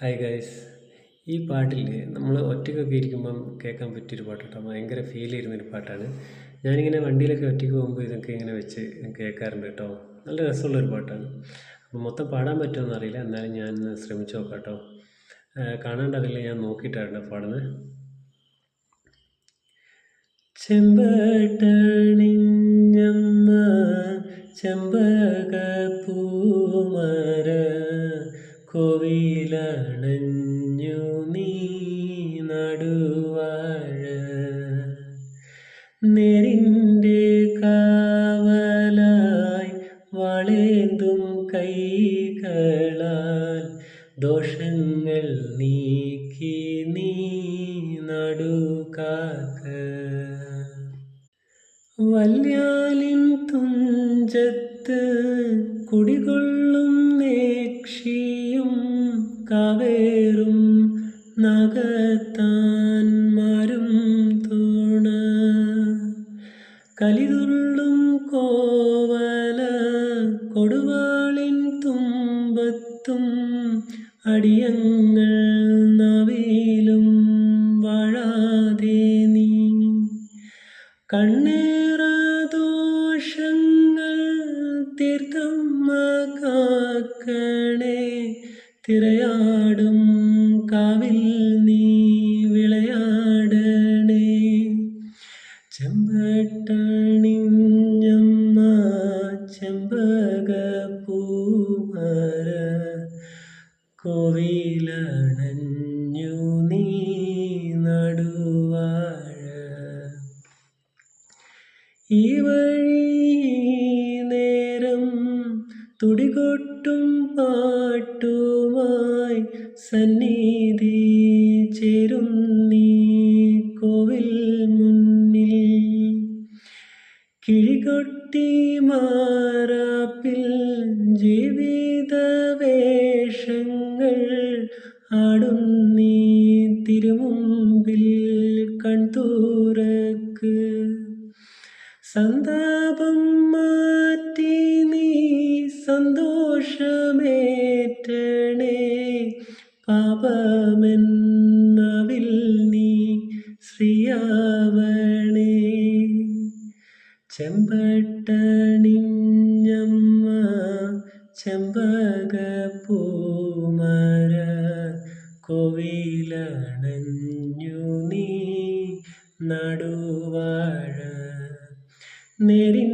Hi guys. ഈ പാട്ടിൽ നമ്മൾ ഒറ്റയ്ക്കൊക്കെ ഇരിക്കുമ്പം കേൾക്കാൻ പറ്റിയൊരു പാട്ട് കേട്ടോ. ഭയങ്കര ഫീൽ ചെയ്യുന്നൊരു പാട്ടാണ്. ഞാനിങ്ങനെ വണ്ടിയിലൊക്കെ ഒറ്റയ്ക്ക് പോകുമ്പോൾ ഇതൊക്കെ ഇങ്ങനെ വെച്ച് കേൾക്കാറുണ്ട് കേട്ടോ. നല്ല രസമുള്ളൊരു പാട്ടാണ്. അപ്പോൾ മൊത്തം പാടാൻ പറ്റുമോയെന്ന് അറിയില്ല, എന്നാലും ഞാൻ ശ്രമിച്ചു നോക്കാം കേട്ടോ. കാണാണ്ടതില്ല, ഞാൻ നോക്കിയിട്ടാണ് പാടുന്നത്. ചെമ്പട്ടണിഞ്ഞമ്മ ചെമ്പകപ്പൂമര കോവിലണഞ്ഞു നീ നടുവാഴ നേരിൻ്റെ കാവലായി വളേന്തും കൈകളാൽ ദോഷങ്ങൾ നീക്കി നീ നടുകാക്ക വല്യാലിൻ തുഞ്ചത്ത് കുടികൊള്ളും നേക്ഷിയും കാവേറും നാഗത്താന്മാരും തുണ കലിതുള്ളും കോവല കൊടുവാളിൻ തുമ്പത്തും അടിയങ്ങൾ നവിലും വാഴാതെ നീ കണ്ണേറ ദോഷങ്ങൾ തീർത്ഥമ്മ കാക്കണേ തിരയാടും കാവിൽ നീ വിളയാടണേ ചെമ്പട്ടണിഞ്ഞമ്മ ചെമ്പകപ്പൂമര കോവിലണഞ്ഞു നീ നടുവാഴ ഈ വഴി നേരം തുടികൊട്ടും പാട്ടുമായി സന്നിധി ചേരും നീ കോവിൽ മുന്നിൽ കിഴികൊട്ടി മാറാപ്പിൽ ജീവിത വേഷങ്ങൾ ആടും നീ തിരുമുമ്പിൽ കൺതുറക്ക് സന്താപം മാറ്റി നീ സന്തോഷമേറ്റണേ പാപമെന്നവിൽ നീ ശ്രീയാവണേ ചെമ്പട്ടണിഞ്ഞമ്മ ചെമ്പകപ്പൂമര കോവിലണഞ്ഞു നീ നടുവാഴ നേരിൻ